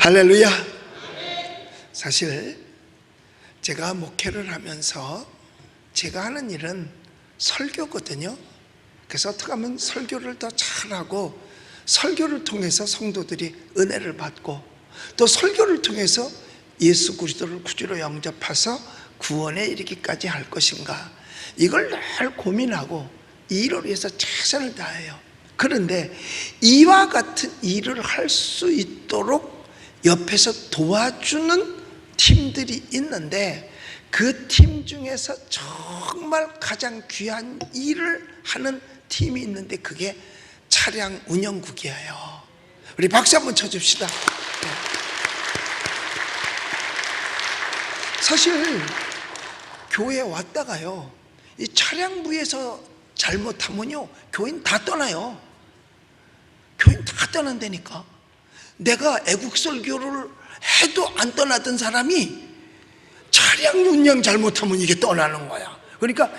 할렐루야. 사실 제가 목회를 하면서 제가 하는 일은 설교거든요. 그래서 어떻게 하면 설교를 더 잘하고, 설교를 통해서 성도들이 은혜를 받고, 또 설교를 통해서 예수 그리스도를 구주로 영접해서 구원에 이르기까지 할 것인가, 이걸 늘 고민하고 이 일을 위해서 최선을 다해요. 그런데 이와 같은 일을 할 수 있도록 옆에서 도와주는 팀들이 있는데, 그 팀 중에서 정말 가장 귀한 일을 하는 팀이 있는데 그게 차량 운영국이에요. 우리 박수 한번 쳐줍시다. 사실 교회에 왔다가요, 이 차량부에서 잘못하면요 교인 다 떠나요. 교인 다 떠난다니까. 내가 애국설교를 해도 안 떠나던 사람이 차량 운영 잘못하면 이게 떠나는 거야. 그러니까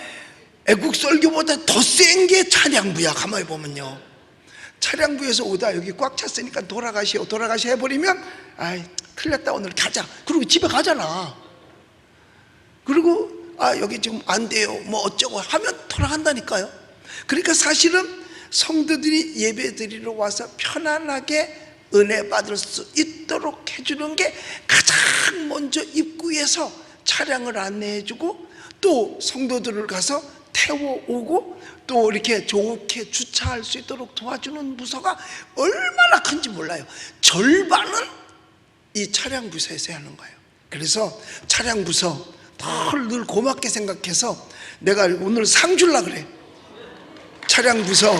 애국설교보다 더 센 게 차량부야. 가만히 보면요, 차량부에서 오다 여기 꽉 찼으니까 돌아가시오 해버리면, 아이 틀렸다 오늘 가자, 그리고 집에 가잖아. 그리고 여기 지금 안 돼요 뭐 어쩌고 하면 돌아간다니까요. 그러니까 사실은 성도들이 예배 드리러 와서 편안하게 은혜 받을 수 있도록 해주는 게 가장 먼저 입구에서 차량을 안내해주고, 또 성도들을 가서 태워오고, 또 이렇게 좋게 주차할 수 있도록 도와주는 부서가 얼마나 큰지 몰라요. 절반은 이 차량 부서에서 하는 거예요. 그래서 차량 부서 늘 고맙게 생각해서 내가 오늘 상 줄라 그래. 차량 부서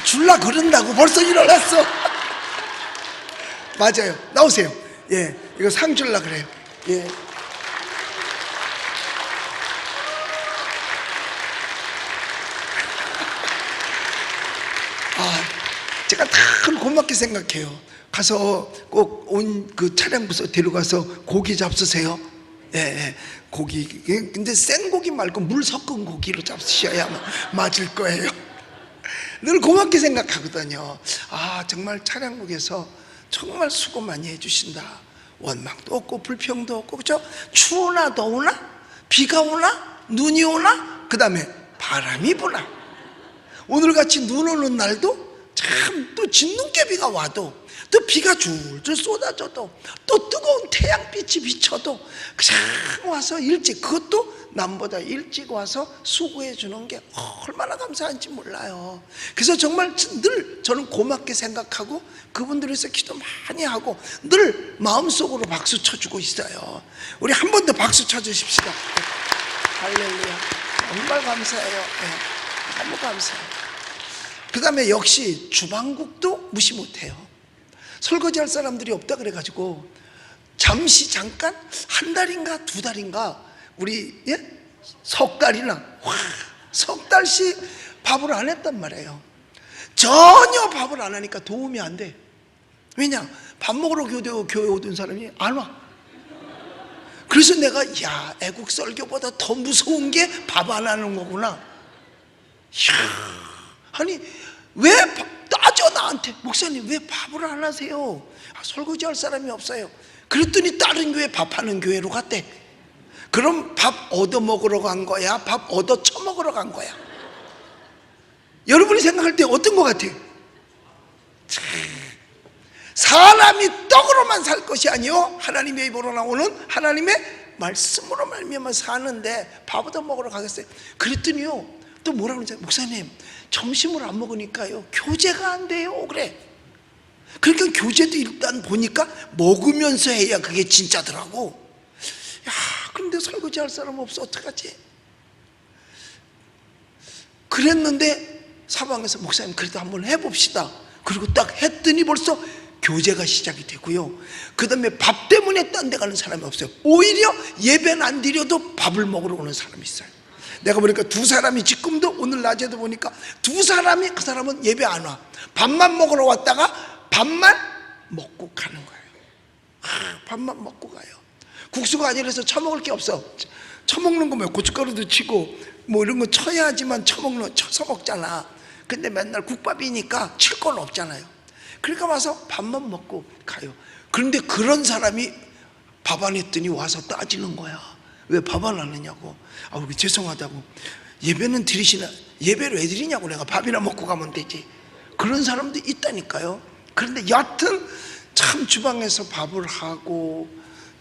줄라 그런다고 벌써 일어났어. 맞아요. 나오세요. 예, 이거 상 줄라 그래요. 예. 제가 늘 고맙게 생각해요. 가서 꼭 온 그 차량 부서 데려가서 고기 잡수세요. 예, 고기. 근데 생고기 말고 물 섞은 고기로 잡수셔야 맞을 거예요. 늘 고맙게 생각하거든요. 정말 차량국에서 정말 수고 많이 해주신다. 원망도 없고 불평도 없고, 그렇죠? 추우나 더우나, 비가 오나 눈이 오나, 그 다음에 바람이 부나, 오늘같이 눈 오는 날도 참, 또 진눈깨비가 와도, 또 비가 줄줄 쏟아져도, 또 뜨거운 태양빛이 비쳐도 그냥 와서 일찍, 그것도 남보다 일찍 와서 수고해 주는 게 얼마나 감사한지 몰라요. 그래서 정말 늘 저는 고맙게 생각하고 그분들을 위해서 기도 많이 하고 늘 마음속으로 박수 쳐주고 있어요. 우리 한 번 더 박수 쳐주십시다. 할렐루야. 정말 감사해요. 너무 감사해요. 그 다음에 역시 주방국도 무시 못해요. 설거지할 사람들이 없다 그래가지고 잠시 잠깐 한 달인가 두 달인가 우리 석 달이나 석 달씩 밥을 안 했단 말이에요. 전혀 밥을 안 하니까 도움이 안 돼. 왜냐? 밥 먹으러 교회 오던 사람이 안 와. 그래서 내가 애국 설교보다 더 무서운 게 밥 안 하는 거구나. 아니 왜 따져 나한테, 목사님 왜 밥을 안 하세요? 설거지 할 사람이 없어요. 그랬더니 다른 교회 밥하는 교회로 갔대. 그럼 밥 얻어 먹으러 간 거야? 밥 얻어 처먹으러 간 거야? 여러분이 생각할 때 어떤 것 같아요? 사람이 떡으로만 살 것이 아니요 하나님의 입으로 나오는 하나님의 말씀으로 말미암아 사는데 밥 얻어 먹으러 가겠어요? 그랬더니요 또 뭐라고 그러죠? 목사님 점심을 안 먹으니까요 교제가 안 돼요. 그래. 그러니까 교제도 일단 보니까 먹으면서 해야 그게 진짜더라고. 근데 설거지 할 사람 없어 어떡하지? 그랬는데 사방에서 목사님 그래도 한번 해봅시다. 그리고 딱 했더니 벌써 교제가 시작이 되고요. 그 다음에 밥 때문에 딴 데 가는 사람이 없어요. 오히려 예배는 안 드려도 밥을 먹으러 오는 사람이 있어요. 내가 보니까 두 사람이 지금도 오늘 낮에도 보니까 두 사람이, 그 사람은 예배 안 와. 밥만 먹으러 왔다가 밥만 먹고 가는 거예요. 밥만 먹고 가요. 국수가 아니라서 처먹을 게 없어. 처먹는 거면 고춧가루도 치고 뭐 이런 거 쳐야지만 쳐서 먹잖아. 근데 맨날 국밥이니까 칠 건 없잖아요. 그러니까 와서 밥만 먹고 가요. 그런데 그런 사람이 밥 안 했더니 와서 따지는 거야. 왜 밥 안 하느냐고. 죄송하다고. 예배는 드리시나? 예배를 왜 드리냐고. 내가 밥이나 먹고 가면 되지. 그런 사람도 있다니까요. 그런데 여하튼 참 주방에서 밥을 하고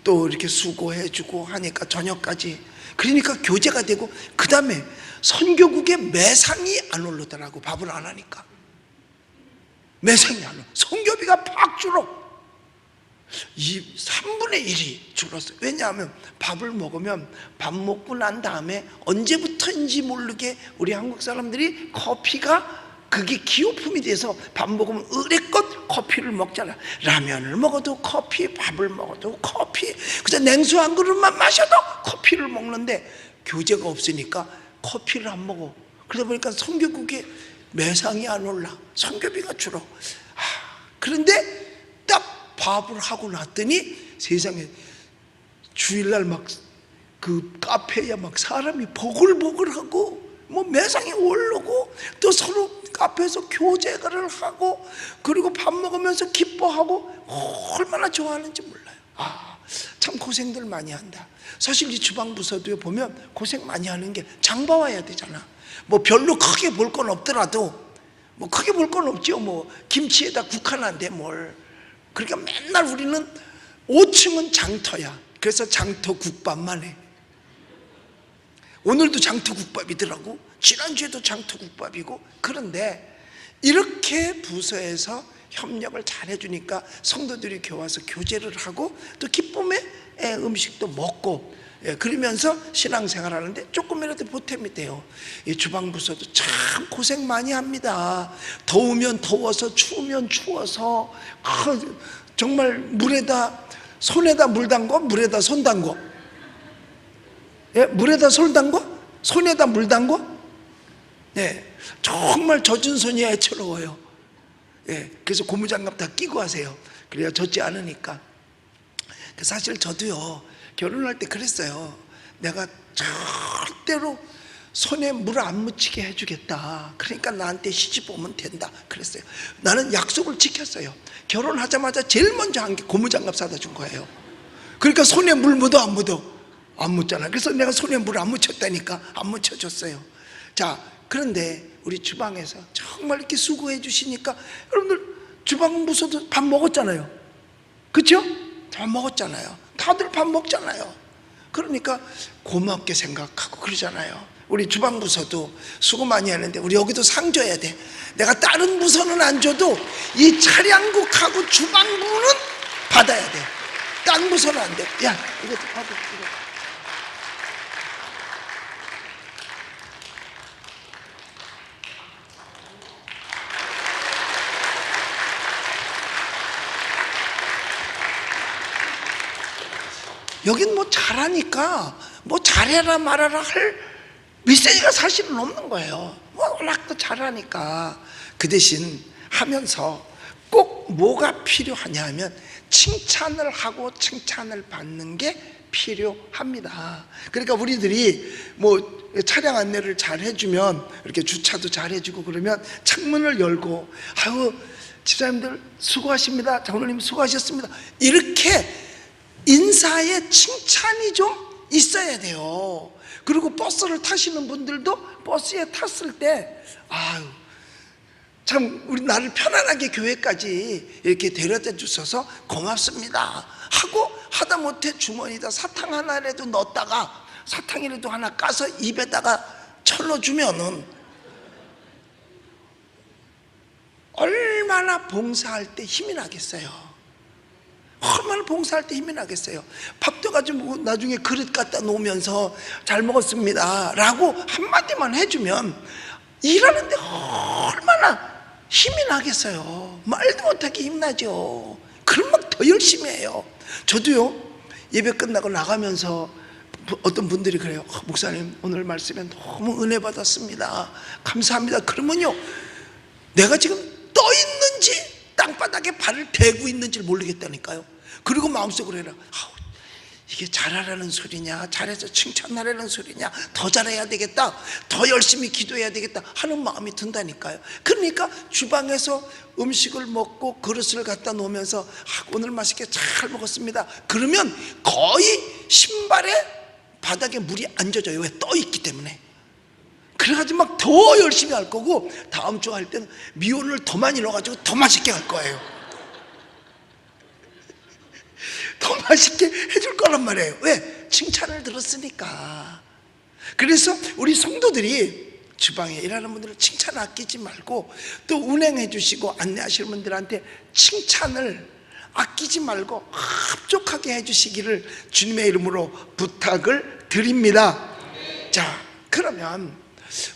또 이렇게 수고해주고 하니까 저녁까지, 그러니까 교제가 되고, 그 다음에 선교국에 매상이 안 오르더라고. 밥을 안 하니까 매상이 안 오르. 선교비가 팍 줄어. 이 3분의 1이 줄었어요. 왜냐하면 밥을 먹으면, 밥 먹고 난 다음에 언제부터인지 모르게 우리 한국 사람들이 커피가 그게 기호품이 돼서 밥 먹으면 의례껏 커피를 먹잖아. 라면을 먹어도 커피, 밥을 먹어도 커피, 그래서 냉수 한 그릇만 마셔도 커피를 먹는데 교제가 없으니까 커피를 안 먹어. 그러다 보니까 선교국에 매상이 안 올라. 선교비가 줄어. 그런데 딱 밥을 하고 났더니 세상에 주일날 막 그 카페에 막 사람이 보글보글하고 뭐 매상이 오르고 또 서로 카페에서 교제를 하고 그리고 밥 먹으면서 기뻐하고 얼마나 좋아하는지 몰라요. 참 고생들 많이 한다. 사실 이 주방부서도 보면 고생 많이 하는 게 장 봐와야 되잖아. 뭐 별로 크게 볼 건 없더라도, 뭐 크게 볼 건 없죠. 뭐 김치에다 국하는데 뭘. 그러니까 맨날 우리는 5층은 장터야. 그래서 장터 국밥만 해. 오늘도 장터 국밥이더라고. 지난주에도 장터 국밥이고. 그런데 이렇게 부서에서 협력을 잘 해주니까 성도들이 와서 교제를 하고 또 기쁨의 음식도 먹고, 그러면서 신앙생활 하는데 조금이라도 보탬이 돼요. 이 주방부서도 참 고생 많이 합니다. 더우면 더워서, 추우면 추워서, 정말 물에다, 손에다 물 담궈, 물에다 손 담궈. 물에다 손 담궈? 손에다 물 담궈? 정말 젖은 손이 애처로워요. 그래서 고무장갑 다 끼고 하세요. 그래야 젖지 않으니까. 사실 저도요, 결혼할 때 그랬어요. 내가 절대로 손에 물 안 묻히게 해주겠다. 그러니까 나한테 시집 오면 된다. 그랬어요. 나는 약속을 지켰어요. 결혼하자마자 제일 먼저 한 게 고무장갑 사다 준 거예요. 그러니까 손에 물 묻어 안 묻어? 안 묻잖아. 그래서 내가 손에 물 안 묻혔다니까. 안 묻혀줬어요. 자, 그런데 우리 주방에서 정말 이렇게 수고해 주시니까 여러분들 주방부서도 밥 먹었잖아요. 그렇죠? 밥 먹었잖아요. 다들 밥 먹잖아요. 그러니까 고맙게 생각하고 그러잖아요. 우리 주방부서도 수고 많이 하는데 우리 여기도 상 줘야 돼. 내가 다른 부서는 안 줘도 이 차량국하고 주방부는 받아야 돼. 딴 부서는 안 돼. 야, 이것도 받아. 이거. 여긴 뭐 잘하니까 뭐 잘해라 말아라 할 미세가 사실은 없는 거예요. 뭐 워낙 또 잘하니까. 그 대신 하면서 꼭 뭐가 필요하냐 하면 칭찬을 하고 칭찬을 받는 게 필요합니다. 그러니까 우리들이 뭐 차량 안내를 잘 해주면, 이렇게 주차도 잘 해주고 그러면 창문을 열고 아유 집사님들 수고하십니다, 장로님 수고하셨습니다, 이렇게 인사에 칭찬이 좀 있어야 돼요. 그리고 버스를 타시는 분들도 버스에 탔을 때 아유 참 우리 나를 편안하게 교회까지 이렇게 데려다 주셔서 고맙습니다 하고, 하다못해 주머니에다 사탕 하나라도 넣었다가 사탕이라도 하나 까서 입에다가 철러주면은 얼마나 봉사할 때 힘이 나겠어요. 얼마나 봉사할 때 힘이 나겠어요. 밥도 가지고 나중에 그릇 갖다 놓으면서 잘 먹었습니다 라고 한마디만 해주면 일하는데 얼마나 힘이 나겠어요. 말도 못하게 힘나죠. 그러면 더 열심히 해요. 저도요, 예배 끝나고 나가면서 어떤 분들이 그래요. 목사님 오늘 말씀에 너무 은혜 받았습니다, 감사합니다. 그러면요, 내가 지금 떠 있는지 땅바닥에 발을 대고 있는지 모르겠다니까요. 그리고 마음속으로 해라, 이게 잘하라는 소리냐, 잘해서 칭찬하라는 소리냐, 더 잘해야 되겠다, 더 열심히 기도해야 되겠다 하는 마음이 든다니까요. 그러니까 주방에서 음식을 먹고 그릇을 갖다 놓으면서 오늘 맛있게 잘 먹었습니다 그러면 거의 신발에 바닥에 물이 안 젖어요. 왜? 떠 있기 때문에. 그래가지고 막 더 열심히 할 거고, 다음 주 할 때는 미온을 더 많이 넣어가지고 더 맛있게 할 거예요. 더 맛있게 해줄 거란 말이에요. 왜? 칭찬을 들었으니까. 그래서 우리 성도들이 주방에 일하는 분들은 칭찬 아끼지 말고, 또 운행해 주시고 안내하시는 분들한테 칭찬을 아끼지 말고 흡족하게 해주시기를 주님의 이름으로 부탁을 드립니다. 자, 그러면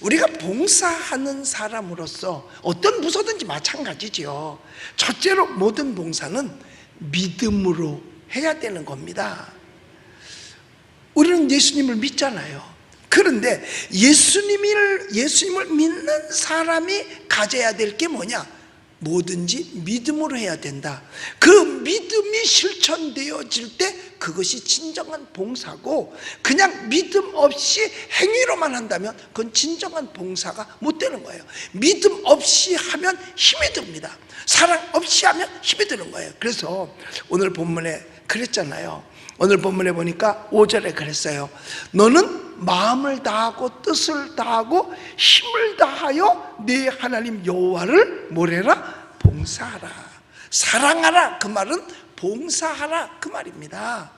우리가 봉사하는 사람으로서 어떤 부서든지 마찬가지죠. 첫째로 모든 봉사는 믿음으로 해야 되는 겁니다. 우리는 예수님을 믿잖아요. 그런데 예수님을 믿는 사람이 가져야 될 게 뭐냐? 뭐든지 믿음으로 해야 된다. 그 믿음이 실천되어질 때 그것이 진정한 봉사고, 그냥 믿음 없이 행위로만 한다면 그건 진정한 봉사가 못 되는 거예요. 믿음 없이 하면 힘이 듭니다. 사랑 없이 하면 힘이 드는 거예요. 그래서 오늘 본문에 그랬잖아요. 오늘 본문에 보니까 5절에 그랬어요. 너는 마음을 다하고 뜻을 다하고 힘을 다하여 네 하나님 여호와를 뭐래라? 봉사하라. 사랑하라. 그 말은 봉사하라 그 말입니다.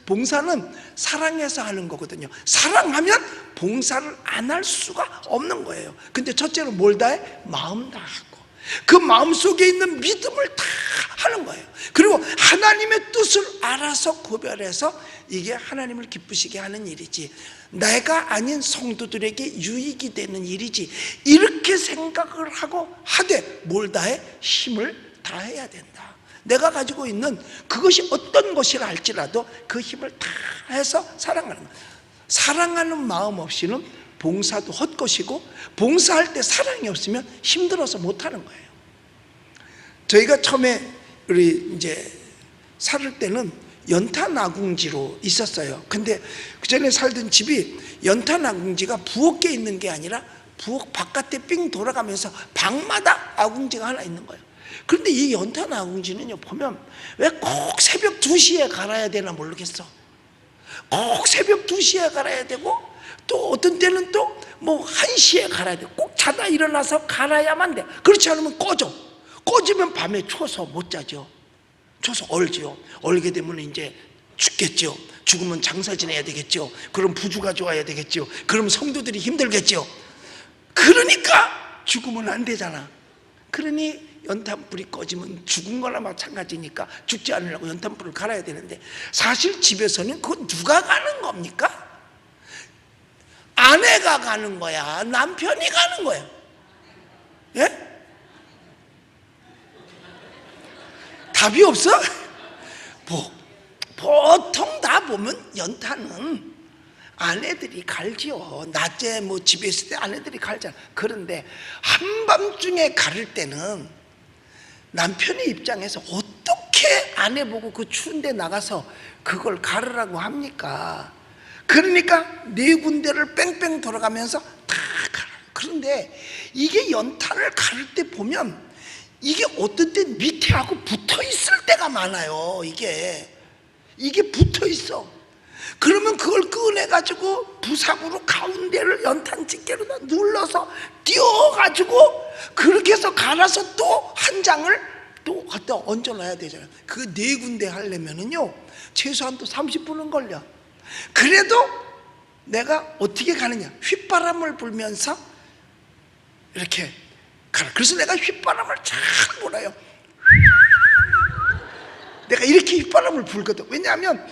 봉사는 사랑해서 하는 거거든요. 사랑하면 봉사를 안 할 수가 없는 거예요. 근데 첫째로 뭘 다해? 마음 다하고 그 마음속에 있는 믿음을 다 하는 거예요. 그리고 하나님의 뜻을 알아서 구별해서 이게 하나님을 기쁘시게 하는 일이지, 내가 아닌 성도들에게 유익이 되는 일이지, 이렇게 생각을 하고 하되 뭘 다해? 힘을 다해야 된다. 내가 가지고 있는 그것이 어떤 것이라 할지라도 그 힘을 다 해서 사랑하는 거예요. 사랑하는 마음 없이는 봉사도 헛것이고, 봉사할 때 사랑이 없으면 힘들어서 못하는 거예요. 저희가 처음에 우리 이제 살을 때는 연탄아궁지로 있었어요. 근데 그 전에 살던 집이 연탄아궁지가 부엌에 있는 게 아니라 부엌 바깥에 삥 돌아가면서 방마다 아궁지가 하나 있는 거예요. 그런데 이 연탄아궁지는요, 보면 왜 꼭 새벽 2시에 갈아야 되나 모르겠어. 꼭 새벽 2시에 갈아야 되고, 또 어떤 때는 또 뭐 1시에 갈아야 돼. 꼭 자다 일어나서 갈아야만 돼. 그렇지 않으면 꺼지면 밤에 추워서 못 자죠. 추워서 얼죠. 얼게 되면 이제 죽겠죠. 죽으면 장사 지내야 되겠죠. 그럼 부주가 좋아야 되겠죠. 그럼 성도들이 힘들겠죠. 그러니까 죽으면 안 되잖아. 그러니 연탄불이 꺼지면 죽은 거나 마찬가지니까 죽지 않으려고 연탄불을 갈아야 되는데, 사실 집에서는 그거 누가 가는 겁니까? 아내가 가는 거야? 남편이 가는 거야? 예? 답이 없어? 보통 다 보면 연탄은 아내들이 갈지요. 낮에 뭐 집에 있을 때 아내들이 갈잖아. 그런데 한밤중에 가를 때는 남편의 입장에서 어떻게 아내 보고 그 추운데 나가서 그걸 가르라고 합니까? 그러니까 네 군데를 뺑뺑 돌아가면서 다 가라. 그런데 이게 연탄을 가를 때 보면 이게 어떤 때 밑에 하고 붙어 있을 때가 많아요. 이게 붙어 있어. 그러면 그걸 꺼내가지고 부삽으로 가운데를 연탄 집게로다 눌러서 띄워가지고 그렇게 해서 갈아서 또 한 장을 또 갖다 얹어놔야 되잖아요. 그 네 군데 하려면은요, 최소한 또 30분은 걸려. 그래도 내가 어떻게 가느냐? 휘바람을 불면서 이렇게 가라. 그래서 내가 휘바람을 잘 불어요. 내가 이렇게 휘바람을 불거든. 왜냐하면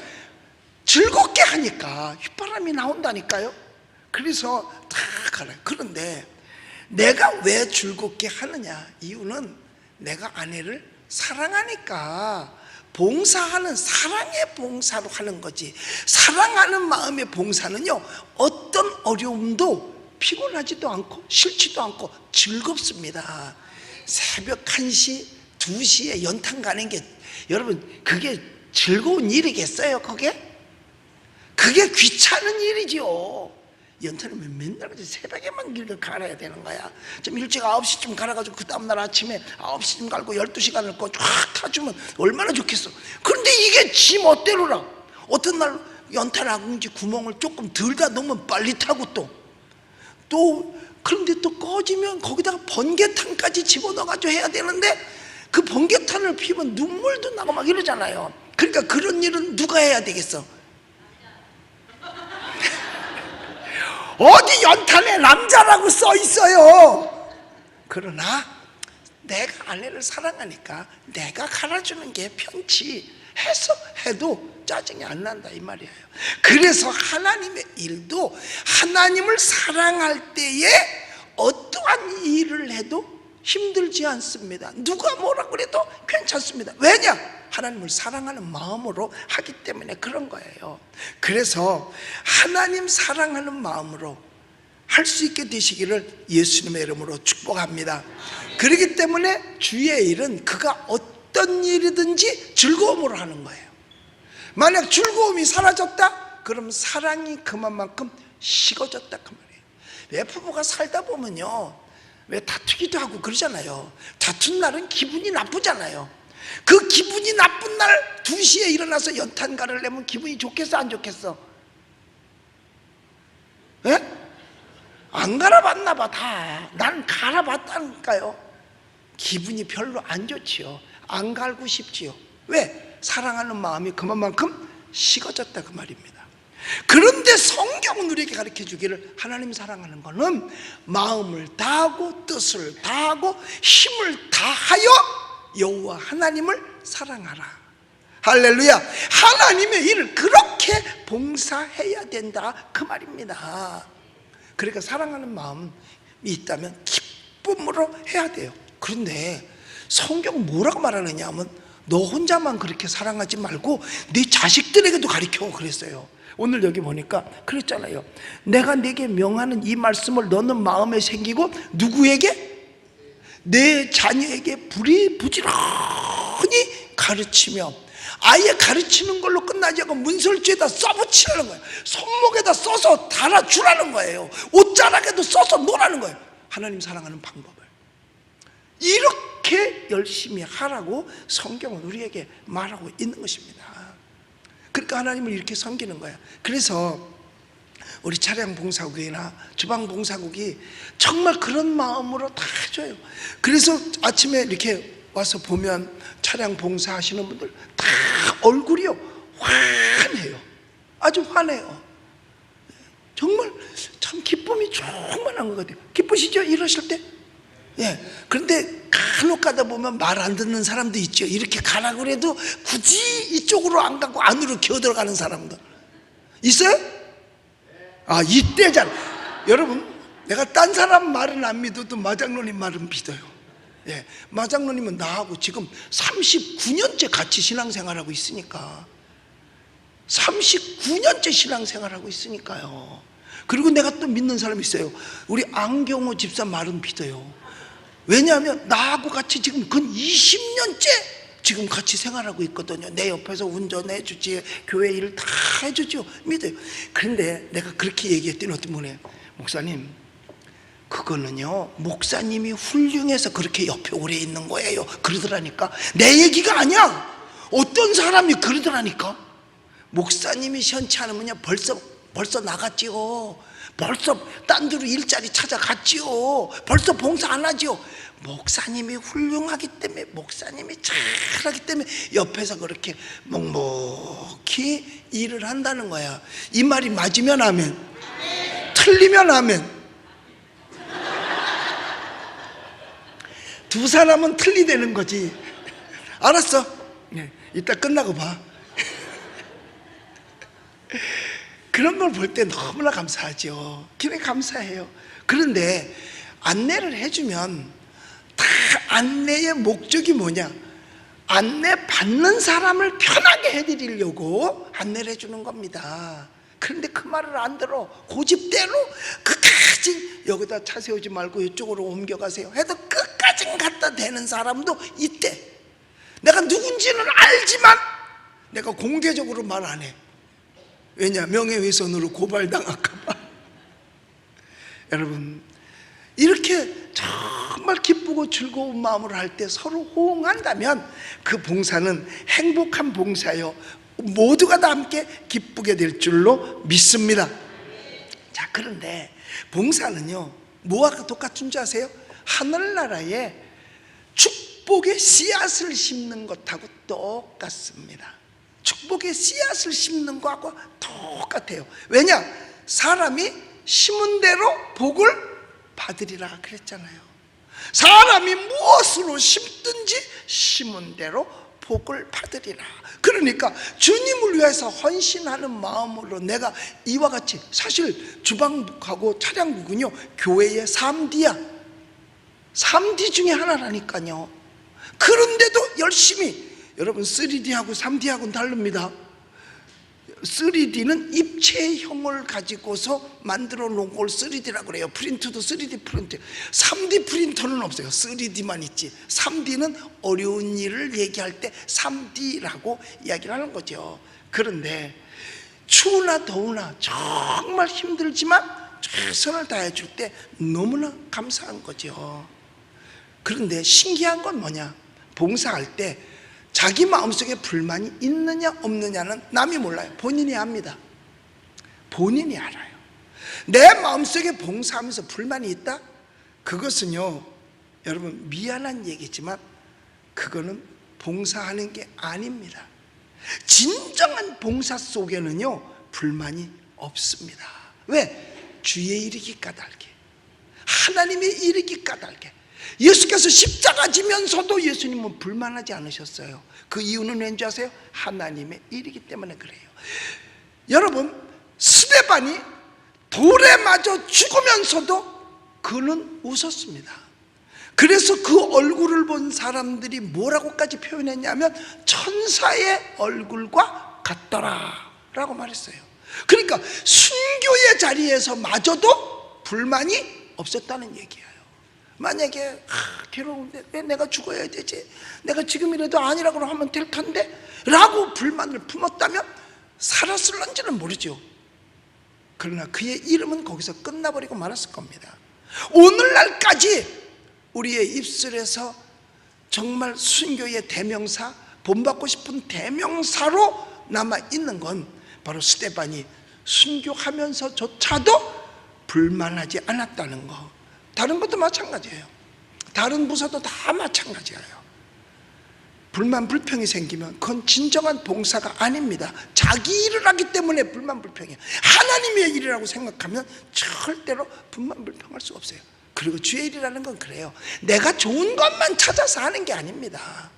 즐겁게 하니까 휘바람이 나온다니까요. 그래서 다 가라. 그런데 내가 왜 즐겁게 하느냐? 이유는 내가 아내를 사랑하니까. 봉사하는 사랑의 봉사로 하는 거지. 사랑하는 마음의 봉사는요, 어떤 어려움도 피곤하지도 않고 싫지도 않고 즐겁습니다. 새벽 1시, 2시에 연탄 가는 게, 여러분, 그게 즐거운 일이겠어요 그게? 그게 귀찮은 일이죠. 연탄이면 맨날 새벽에만 길을 갈아야 되는 거야. 좀 일찍 9시쯤 갈아가지고 그 다음날 아침에 9시쯤 갈고 12시간을 쫙 타주면 얼마나 좋겠어. 그런데 이게 지 멋대로라. 어떤 날 연탄 아궁지 구멍을 조금 덜 다 넣으면 빨리 타고 또 그런데 또 꺼지면 거기다가 번개탄까지 집어넣어가지고 해야 되는데 그 번개탄을 피우면 눈물도 나고 막 이러잖아요. 그러니까 그런 일은 누가 해야 되겠어? 어디 연탄에 남자라고 써 있어요. 그러나 내가 아내를 사랑하니까 내가 갈아주는 게 편치 해서 해도 짜증이 안 난다 이 말이에요. 그래서 하나님의 일도 하나님을 사랑할 때에 어떠한 일을 해도 힘들지 않습니다. 누가 뭐라 그래도 괜찮습니다. 왜냐? 하나님을 사랑하는 마음으로 하기 때문에 그런 거예요. 그래서 하나님 사랑하는 마음으로 할 수 있게 되시기를 예수님의 이름으로 축복합니다. 그렇기 때문에 주의 일은 그가 어떤 일이든지 즐거움으로 하는 거예요. 만약 즐거움이 사라졌다? 그럼 사랑이 그만큼 식어졌다 그 말이에요. 왜 부부가 살다 보면요, 왜 다투기도 하고 그러잖아요. 다툰 날은 기분이 나쁘잖아요. 그 기분이 나쁜 날 2시에 일어나서 연탄가를 내면 기분이 좋겠어 안 좋겠어? 예? 안 갈아봤나 봐. 다 난 갈아봤다니까요. 기분이 별로 안 좋지요. 안 갈고 싶지요. 왜? 사랑하는 마음이 그만큼 식어졌다 그 말입니다. 그런데 성경은 우리에게 가르쳐 주기를 하나님 사랑하는 것은 마음을 다하고 뜻을 다하고 힘을 다하여 여호와 하나님을 사랑하라. 할렐루야. 하나님의 일을 그렇게 봉사해야 된다 그 말입니다. 그러니까 사랑하는 마음이 있다면 기쁨으로 해야 돼요. 그런데 성경 뭐라고 말하느냐 하면 너 혼자만 그렇게 사랑하지 말고 네 자식들에게도 가르쳐 그랬어요. 오늘 여기 보니까 그랬잖아요. 내가 네게 명하는 이 말씀을 너는 마음에 새기고 누구에게? 내 자녀에게 부지런히 가르치며, 아예 가르치는 걸로 끝나지 않고 문설주에다 써붙이라는 거예요. 손목에다 써서 달아주라는 거예요. 옷자락에도 써서 놓으라는 거예요. 하나님 사랑하는 방법을 이렇게 열심히 하라고 성경은 우리에게 말하고 있는 것입니다. 그러니까 하나님을 이렇게 섬기는 거예요. 그래서 우리 차량 봉사국이나 주방 봉사국이 정말 그런 마음으로 다 해줘요. 그래서 아침에 이렇게 와서 보면 차량 봉사하시는 분들 다 얼굴이요 환해요. 아주 환해요. 정말 참 기쁨이 충만한 것 같아요. 기쁘시죠? 이러실 때? 예. 그런데 간혹 가다 보면 말 안 듣는 사람도 있죠. 이렇게 가라 그래도 굳이 이쪽으로 안 가고 안으로 기어 들어가는 사람들 있어요? 아, 이때잖아. 여러분, 내가 딴 사람 말은 안 믿어도 마장로님 말은 믿어요. 예. 마장로님은 나하고 지금 39년째 같이 신앙생활하고 있으니까 39년째 신앙생활하고 있으니까요. 그리고 내가 또 믿는 사람이 있어요. 우리 안경호 집사 말은 믿어요. 왜냐하면 나하고 같이 지금 근 20년째 지금 같이 생활하고 있거든요. 내 옆에서 운전해 주지, 교회 일 다 해주죠. 믿어요. 그런데 내가 그렇게 얘기했더니 어떤 분이 목사님, 그거는요 목사님이 훌륭해서 그렇게 옆에 오래 있는 거예요 그러더라니까. 내 얘기가 아니야. 어떤 사람이 그러더라니까. 목사님이 시원치 않으면요 벌써 나갔지요. 벌써 딴 데로 일자리 찾아갔지요. 벌써 봉사 안 하지요. 목사님이 훌륭하기 때문에, 목사님이 잘하기 때문에 옆에서 그렇게 묵묵히 일을 한다는 거야. 이 말이 맞으면 아멘, 틀리면 아멘. 두 사람은 틀리다는 거지. 알았어? 네, 이따 끝나고 봐. 그런 걸 볼 때 너무나 감사하죠. 그래 감사해요. 그런데 안내를 해주면 다 안내의 목적이 뭐냐? 안내 받는 사람을 편하게 해드리려고 안내를 해주는 겁니다. 그런데 그 말을 안 들어. 고집대로 끝까지 여기다 차 세우지 말고 이쪽으로 옮겨가세요 해도 끝까지 갖다 대는 사람도 있대. 내가 누군지는 알지만 내가 공개적으로 말 안 해. 왜냐? 명예훼손으로 고발당할까 봐. 여러분, 이렇게 정말 기쁘고 즐거운 마음으로 할 때 서로 호응한다면 그 봉사는 행복한 봉사요, 모두가 다 함께 기쁘게 될 줄로 믿습니다. 자, 그런데 봉사는요, 뭐와 똑같은 줄 아세요? 하늘나라에 축복의 씨앗을 심는 것하고 똑같습니다. 축복의 씨앗을 심는 것하고 똑같아요. 왜냐? 사람이 심은 대로 복을 받으리라 그랬잖아요. 사람이 무엇으로 심든지 심은 대로 복을 받으리라. 그러니까 주님을 위해서 헌신하는 마음으로 내가 이와 같이, 사실 주방국하고 차량국은요 교회의 3D야 3D 중에 하나라니까요. 그런데도 열심히, 여러분 3D하고 3D하고는 다릅니다. 3D는 입체형을 가지고서 만들어 놓은 걸 3D라고 그래요. 프린터도 3D 프린터. 3D 프린터는 없어요. 3D만 있지. 3D는 어려운 일을 얘기할 때 3D라고 이야기를 하는 거죠. 그런데 추우나 더우나 정말 힘들지만 최선을 다해 줄 때 너무나 감사한 거죠. 그런데 신기한 건 뭐냐? 봉사할 때 자기 마음속에 불만이 있느냐 없느냐는 남이 몰라요. 본인이 압니다. 본인이 알아요. 내 마음속에 봉사하면서 불만이 있다? 그것은요, 여러분 미안한 얘기지만 그거는 봉사하는 게 아닙니다. 진정한 봉사 속에는요 불만이 없습니다. 왜? 주의 이르기 까닭에, 하나님의 이르기 까닭에. 예수께서 십자가 지면서도 예수님은 불만하지 않으셨어요. 그 이유는 왠지 아세요? 하나님의 일이기 때문에 그래요. 여러분, 스데반이 돌에 맞아 죽으면서도 그는 웃었습니다. 그래서 그 얼굴을 본 사람들이 뭐라고까지 표현했냐면 천사의 얼굴과 같더라 라고 말했어요. 그러니까 순교의 자리에서 마저도 불만이 없었다는 얘기예요. 만약에 괴로운데 왜 내가 죽어야 되지? 내가 지금이라도 아니라고 하면 될 텐데 라고 불만을 품었다면 살았을런지는 모르죠. 그러나 그의 이름은 거기서 끝나버리고 말았을 겁니다. 오늘날까지 우리의 입술에서 정말 순교의 대명사, 본받고 싶은 대명사로 남아있는 건 바로 스데반이 순교하면서조차도 불만하지 않았다는 거. 다른 것도 마찬가지예요. 다른 부서도 다 마찬가지예요. 불만 불평이 생기면 그건 진정한 봉사가 아닙니다. 자기 일을 하기 때문에 불만 불평이에요. 하나님의 일이라고 생각하면 절대로 불만 불평할 수 없어요. 그리고 주의 일이라는 건 그래요. 내가 좋은 것만 찾아서 하는 게 아닙니다.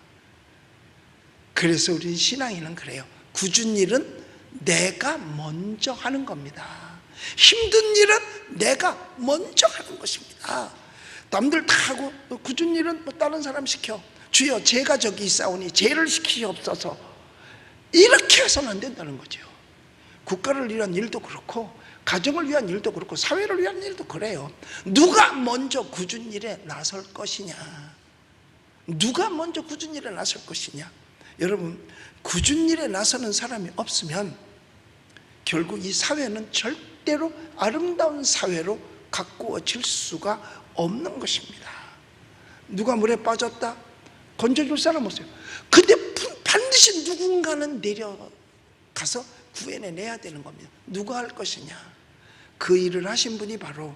그래서 우리 신앙인은 그래요. 굳은 일은 내가 먼저 하는 겁니다. 힘든 일은 내가 먼저 하는 것입니다. 남들 다 하고 굳은 일은 뭐 다른 사람 시켜. 주여 제가 저기 있사오니 죄를 시키시옵소서. 이렇게 해서는 안 된다는 거죠. 국가를 위한 일도 그렇고 가정을 위한 일도 그렇고 사회를 위한 일도 그래요. 누가 먼저 굳은 일에 나설 것이냐, 누가 먼저 굳은 일에 나설 것이냐. 여러분, 굳은 일에 나서는 사람이 없으면 결국 이 사회는 절대로 아름다운 사회로 가꾸어질 수가 없는 것입니다. 누가 물에 빠졌다? 건져줄 사람 없어요. 근데 반드시 누군가는 내려가서 구해내야 되는 겁니다. 누가 할 것이냐? 그 일을 하신 분이 바로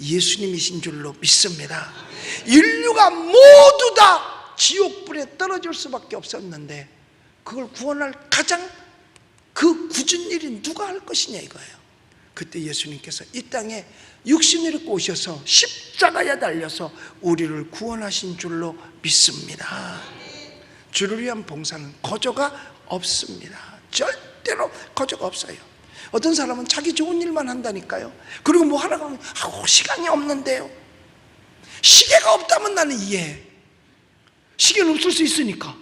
예수님이신 줄로 믿습니다. 인류가 모두 다 지옥불에 떨어질 수밖에 없었는데 그걸 구원할 가장 그 굳은 일이 누가 할 것이냐 이거예요. 그때 예수님께서 이 땅에 육신을 입고 오셔서 십자가에 달려서 우리를 구원하신 줄로 믿습니다. 주를 위한 봉사는 거저가 없습니다. 절대로 거저가 없어요. 어떤 사람은 자기 좋은 일만 한다니까요. 그리고 뭐 하라고 하면 시간이 없는데요. 시계가 없다면 나는 이해해. 시계는 없을 수 있으니까.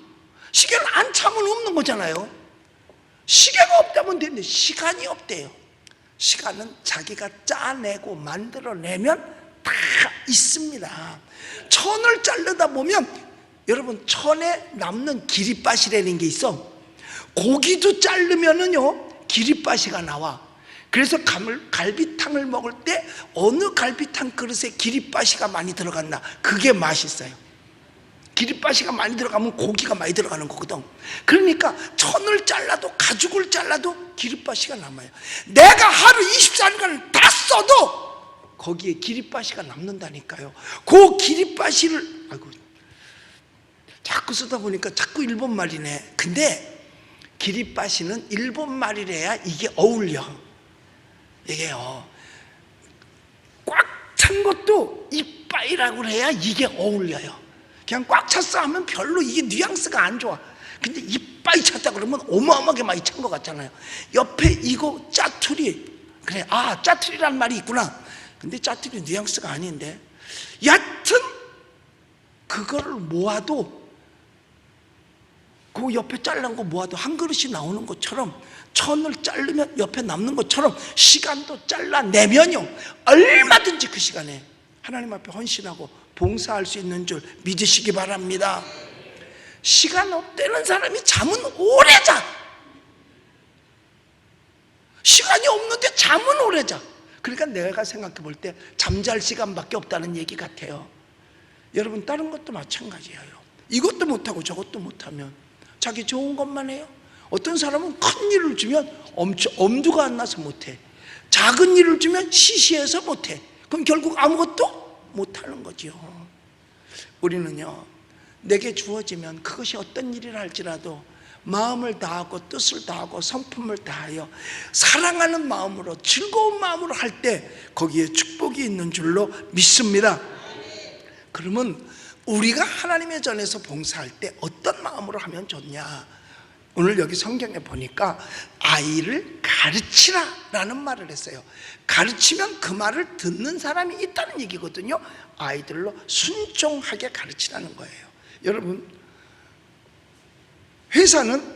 시계는 안 차면 없는 거잖아요. 시계가 없다면 되는데 시간이 없대요. 시간은 자기가 짜내고 만들어내면 다 있습니다. 천을 자르다 보면 여러분 천에 남는 기립바시라는 게 있어. 고기도 자르면은요 기립바시가 나와. 그래서 갈비탕을 먹을 때 어느 갈비탕 그릇에 기립바시가 많이 들어갔나, 그게 맛있어요. 기립바시가 많이 들어가면 고기가 많이 들어가는 거거든. 그러니까 천을 잘라도 가죽을 잘라도 기립바시가 남아요. 내가 하루 24시간을 다 써도 거기에 기립바시가 남는다니까요. 그 기립바시를, 아이고 자꾸 쓰다 보니까 자꾸 일본 말이네. 근데 기립바시는 일본 말이래야 이게 어울려. 이게요 꽉 찬 것도 이빠이라고 해야 이게 어울려요. 그냥 꽉 찼어 하면 별로 이게 뉘앙스가 안 좋아. 근데 이빠이 찼다 그러면 어마어마하게 많이 찬 것 같잖아요. 옆에 이거 짜투리, 그래, 아 짜투리라는 말이 있구나. 근데 짜투리 뉘앙스가 아닌데, 여튼 그거를 모아도, 그 옆에 잘란 거 모아도 한 그릇이 나오는 것처럼, 천을 자르면 옆에 남는 것처럼 시간도 잘라내면요 얼마든지 그 시간에 하나님 앞에 헌신하고 봉사할 수 있는 줄 믿으시기 바랍니다. 시간 없다는 사람이 잠은 오래 자. 시간이 없는데 잠은 오래 자. 그러니까 내가 생각해 볼 때 잠잘 시간밖에 없다는 얘기 같아요. 여러분 다른 것도 마찬가지예요. 이것도 못하고 저것도 못하면 자기 좋은 것만 해요. 어떤 사람은 큰 일을 주면 엄두가 안 나서 못해. 작은 일을 주면 시시해서 못해. 그럼 결국 아무것도 못하는 거죠. 우리는요 내게 주어지면 그것이 어떤 일이라 할지라도 마음을 다하고 뜻을 다하고 성품을 다하여 사랑하는 마음으로 즐거운 마음으로 할 때 거기에 축복이 있는 줄로 믿습니다. 그러면 우리가 하나님의 전에서 봉사할 때 어떤 마음으로 하면 좋냐? 오늘 여기 성경에 보니까 아이를 가르치라 라는 말을 했어요. 가르치면 그 말을 듣는 사람이 있다는 얘기거든요. 아이들로 순종하게 가르치라는 거예요. 여러분 회사는,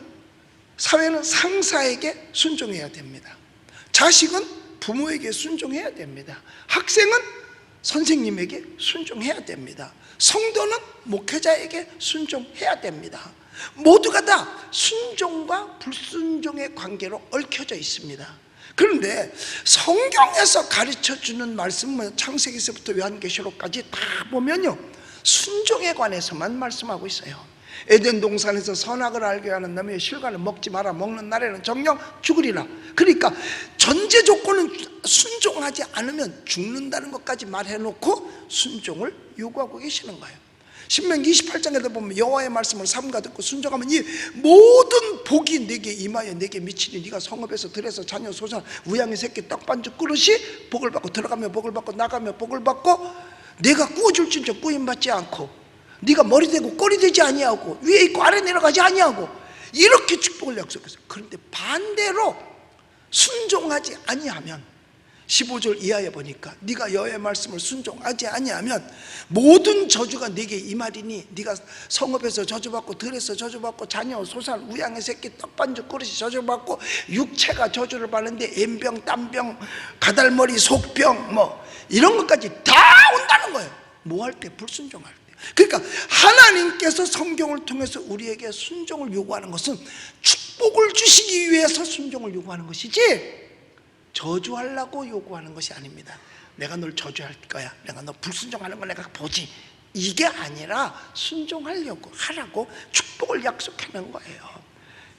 사회는 상사에게 순종해야 됩니다. 자식은 부모에게 순종해야 됩니다. 학생은 선생님에게 순종해야 됩니다. 성도는 목회자에게 순종해야 됩니다. 모두가 다 순종과 불순종의 관계로 얽혀져 있습니다. 그런데 성경에서 가르쳐주는 말씀은 창세기서부터 요한계시록까지 다 보면요 순종에 관해서만 말씀하고 있어요. 에덴 동산에서 선악을 알게 하는 나무의 실과는 먹지 마라. 먹는 날에는 정녕 죽으리라. 그러니까 전제 조건은 순종하지 않으면 죽는다는 것까지 말해놓고 순종을 요구하고 계시는 거예요. 신명기 28장에도 보면 여호와의 말씀을 삼가 듣고 순종하면 이 모든 복이 내게 임하여 내게 미치니 네가 성읍에서 들에서 자녀 소산 우양의 새끼 떡반죽 그릇이 복을 받고 들어가며 복을 받고 나가며 복을 받고 내가 구워줄 진정 구임받지 않고 네가 머리 되고 꼬리 되지 아니하고 위에 있고 아래 내려가지 아니하고 이렇게 축복을 약속했어요. 그런데 반대로 순종하지 아니하면 15절 이하에 보니까 네가 여호와의 말씀을 순종하지 아니하면 모든 저주가 네게 임하리니 네가 성읍에서 저주받고 들에서 저주받고 자녀 소산 우양의 새끼 떡반죽 그릇이 저주받고 육체가 저주를 받는데 엠병 땀병 가달머리 속병 뭐 이런 것까지 다 온다는 거예요. 뭐 할 때? 불순종할 때. 그러니까 하나님께서 성경을 통해서 우리에게 순종을 요구하는 것은 축복을 주시기 위해서 순종을 요구하는 것이지 저주하려고 요구하는 것이 아닙니다. 내가 널 저주할 거야, 내가 너 불순종하는 거 내가 보지, 이게 아니라 순종하려고 하라고 축복을 약속하는 거예요.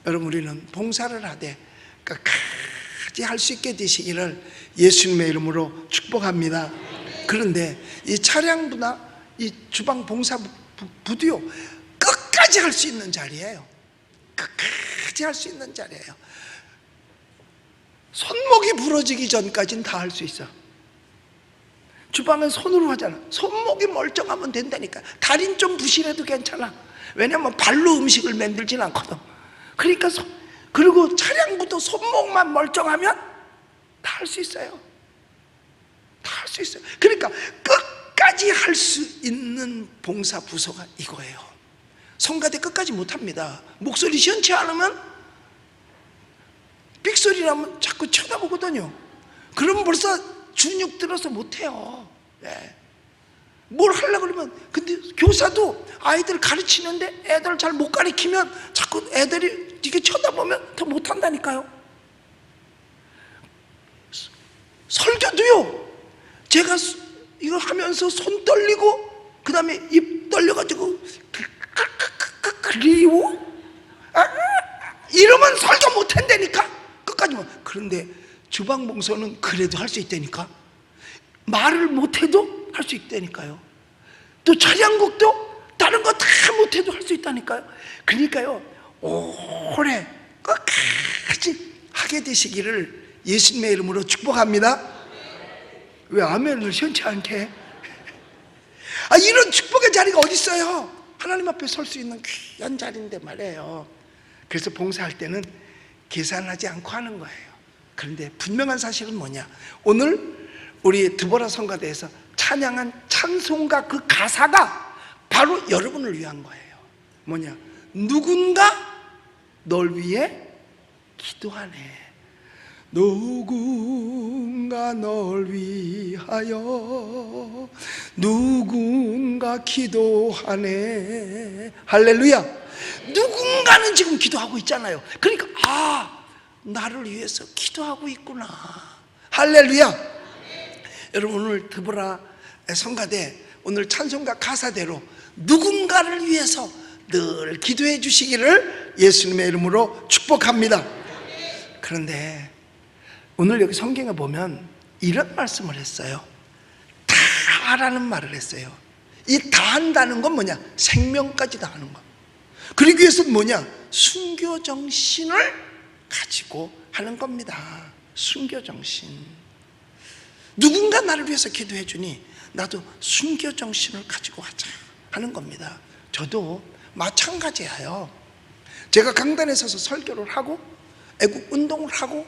여러분 우리는 봉사를 하되 끝까지 할 수 있게 되시기를 예수님의 이름으로 축복합니다. 그런데 이 차량부나 이 주방 봉사 부도요 끝까지 할 수 있는 자리예요. 끝까지 할 수 있는 자리예요. 손목이 부러지기 전까지는 다 할 수 있어. 주방은 손으로 하잖아. 손목이 멀쩡하면 된다니까. 다리는 좀 부실해도 괜찮아. 왜냐면 발로 음식을 만들진 않거든. 그러니까 그리고 차량부터 손목만 멀쩡하면 다 할 수 있어요. 다 할 수 있어요. 그러니까 끝까지 할 수 있는 봉사 부서가 이거예요. 성가대 끝까지 못합니다. 목소리 시원치 않으면 삑소리 나면 자꾸 쳐다보거든요. 그러면 벌써 준육 들어서 못해요. 네. 뭘 하려고 그러면, 근데 교사도 아이들 가르치는데 애들 잘 못 가르치면 자꾸 애들이 이게 쳐다보면 더 못한다니까요. 설교도요, 제가 이거 하면서 손 떨리고 그 다음에 입 떨려가지고 그리워 이러면 설교 못한다니까. 끝까지 뭐. 그런데 주방봉사는 그래도 할 수 있다니까. 말을 못해도 할 수 있다니까요. 또 찬양곡도 다른 거 다 못해도 할 수 있다니까요. 그러니까요, 오래 끝까지 하게 되시기를 예수님의 이름으로 축복합니다. 왜 아멘을 시원치 않게? 이런 축복의 자리가 어디 있어요? 하나님 앞에 설 수 있는 귀한 자리인데 말이에요. 그래서 봉사할 때는 계산하지 않고 하는 거예요. 그런데 분명한 사실은 뭐냐? 오늘 우리 드보라 성가대에서 찬양한 찬송가 그 가사가 바로 여러분을 위한 거예요. 뭐냐? 누군가 널 위해 기도하네. 누군가 널 위하여 누군가 기도하네. 할렐루야. 누군가는 지금 기도하고 있잖아요. 그러니까 나를 위해서 기도하고 있구나. 할렐루야. 여러분, 오늘 드보라 성가대 오늘 찬송가 가사대로 누군가를 위해서 늘 기도해 주시기를 예수님의 이름으로 축복합니다. 그런데 오늘 여기 성경에 보면 이런 말씀을 했어요. 다라는 말을 했어요. 이 다한다는 건 뭐냐? 생명까지 다하는 거. 그러기 위해서는 뭐냐? 순교정신을 가지고 하는 겁니다. 순교정신. 누군가 나를 위해서 기도해 주니 나도 순교정신을 가지고 하자 하는 겁니다. 저도 마찬가지예요. 제가 강단에 서서 설교를 하고 애국 운동을 하고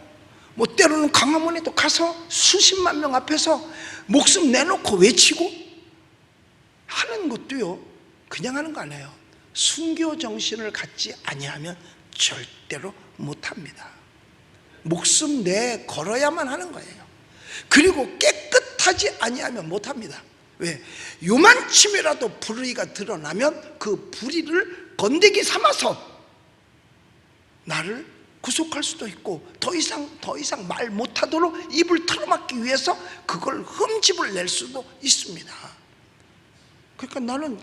뭐 때로는 광화문에도 가서 수십만 명 앞에서 목숨 내놓고 외치고 하는 것도요, 그냥 하는 거 아니에요. 순교 정신을 갖지 아니하면 절대로 못합니다. 목숨 내 걸어야만 하는 거예요. 그리고 깨끗하지 아니하면 못합니다. 왜? 요만침이라도 불의가 드러나면 그 불의를 건더기 삼아서 나를 구속할 수도 있고 더 이상 말 못하도록 입을 틀어막기 위해서 그걸 흠집을 낼 수도 있습니다. 그러니까 나는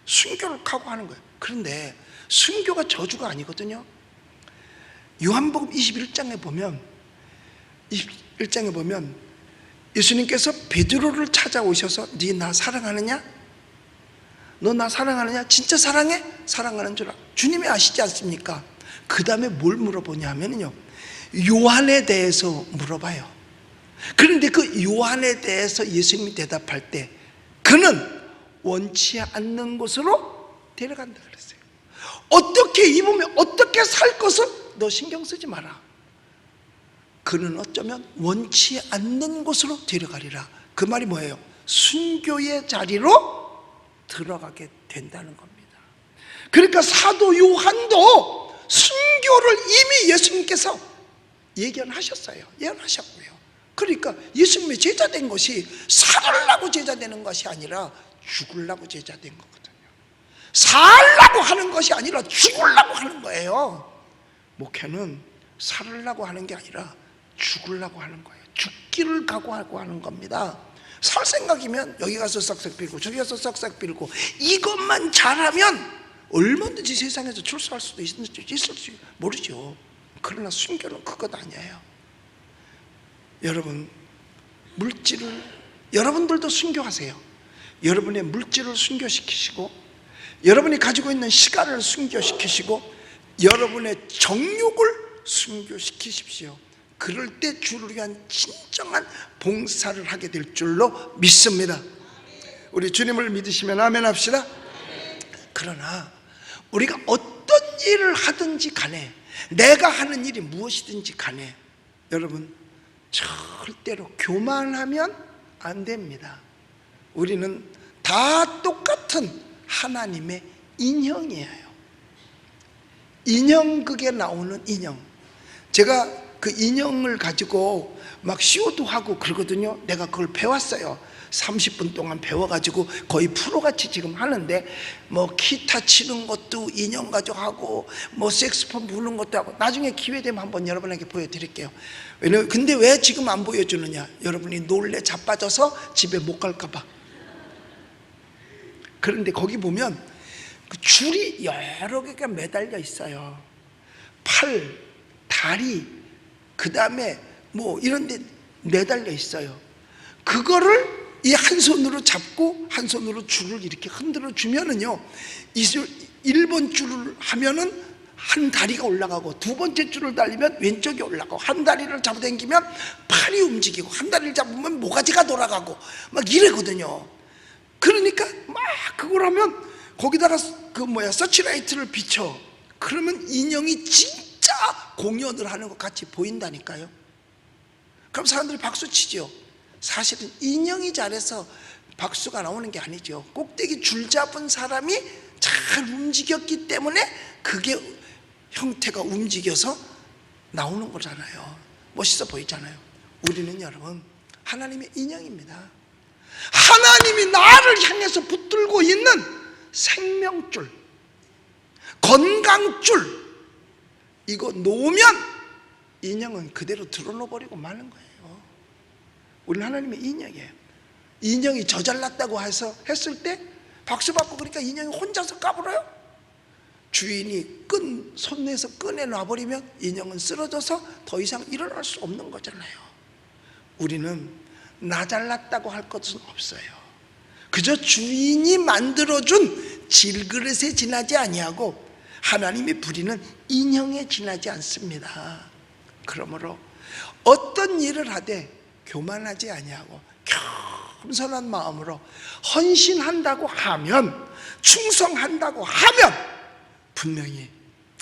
순교를 각오하는 거예요. 그런데 순교가 저주가 아니거든요. 요한복음 21장에 보면 예수님께서 베드로를 찾아오셔서 네 나 사랑하느냐? 너 나 사랑하느냐? 진짜 사랑해? 사랑하는 줄 주님이 아시지 않습니까? 그 다음에 뭘 물어보냐 하면요, 요한에 대해서 물어봐요. 그런데 그 요한에 대해서 예수님이 대답할 때 그는 원치 않는 곳으로 데려간다 그랬어요. 어떻게 입으면 어떻게 살 것을 너 신경 쓰지 마라. 그는 어쩌면 원치 않는 곳으로 데려가리라. 그 말이 뭐예요? 순교의 자리로 들어가게 된다는 겁니다. 그러니까 사도 요한도 순교를 이미 예수님께서 예견하셨어요. 예언하셨고요. 그러니까 예수님의 제자 된 것이 살으려고 제자 되는 것이 아니라 죽으려고 제자 된 거거든요. 살려고 하는 것이 아니라 죽으려고 하는 거예요. 목회는 살으려고 하는 게 아니라 죽으려고 하는 거예요. 죽기를 각오하고 하는 겁니다. 살 생각이면 여기 가서 싹싹 빌고 저기 가서 싹싹 빌고 이것만 잘하면 얼마든지 세상에서 출세할 수도 있을지 모르죠. 그러나 순교는 그것 아니에요. 여러분, 여러분들도 순교하세요. 여러분의 물질을 순교시키시고 여러분이 가지고 있는 시간을 순교시키시고 여러분의 정욕을 순교시키십시오. 그럴 때 주를 위한 진정한 봉사를 하게 될 줄로 믿습니다. 우리 주님을 믿으시면 아멘 합시다. 그러나 우리가 어떤 일을 하든지 간에, 내가 하는 일이 무엇이든지 간에 여러분 절대로 교만하면 안 됩니다. 우리는 다 똑같은 하나님의 인형이에요. 인형극에 나오는 인형. 제가 그 인형을 가지고 막 쇼도 하고 그러거든요. 내가 그걸 배웠어요. 30분 동안 배워가지고 거의 프로같이 지금 하는데, 뭐 기타 치는 것도 인형 가지고 하고, 뭐 색소폰 부는 것도 하고, 나중에 기회 되면 한번 여러분에게 보여드릴게요. 근데 왜 지금 안 보여주느냐? 여러분이 놀래 자빠져서 집에 못 갈까봐. 그런데 거기 보면 그 줄이 여러 개가 매달려 있어요. 팔, 다리, 그 다음에 뭐 이런 데 매달려 있어요. 그거를 이 한 손으로 잡고 한 손으로 줄을 이렇게 흔들어 주면은요, 1번 줄을 하면은 한 다리가 올라가고, 두 번째 줄을 달리면 왼쪽이 올라가고, 한 다리를 잡아당기면 팔이 움직이고, 한 다리를 잡으면 모가지가 돌아가고 막 이래거든요. 그러니까 막 그걸 하면 거기다가 그 서치라이트를 비춰. 그러면 인형이 진짜 공연을 하는 것 같이 보인다니까요. 그럼 사람들이 박수 치죠. 사실은 인형이 잘해서 박수가 나오는 게 아니죠. 꼭대기 줄 잡은 사람이 잘 움직였기 때문에 그게 형태가 움직여서 나오는 거잖아요. 멋있어 보이잖아요. 우리는 여러분 하나님의 인형입니다. 하나님이 나를 향해서 붙들고 있는 생명줄, 건강줄, 이거 놓으면 인형은 그대로 드러눠버리고 마는 거예요. 우리는 하나님의 인형이에요. 인형이 저 잘났다고 해서 했을 때 박수 받고 그러니까 인형이 혼자서 까불어요. 주인이 손에서 꺼내놔버리면 인형은 쓰러져서 더 이상 일어날 수 없는 거잖아요. 우리는 나 잘났다고 할 것은 없어요. 그저 주인이 만들어준 질그릇에 지나지 아니하고 하나님이 부리는 인형에 지나지 않습니다. 그러므로 어떤 일을 하되 교만하지 아니하고 겸손한 마음으로 헌신한다고 하면, 충성한다고 하면 분명히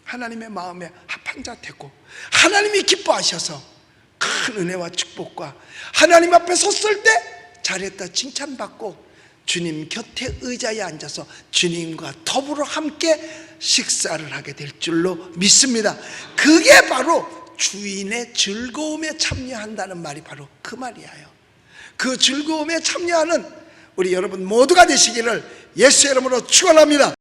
하나님의 마음에 합한 자 되고, 하나님이 기뻐하셔서 큰 은혜와 축복과 하나님 앞에 섰을 때 잘했다 칭찬받고 주님 곁에 의자에 앉아서 주님과 더불어 함께 식사를 하게 될 줄로 믿습니다. 그게 바로 주인의 즐거움에 참여한다는 말이 바로 그 말이에요. 그 즐거움에 참여하는 우리 여러분 모두가 되시기를 예수의 이름으로 축원합니다.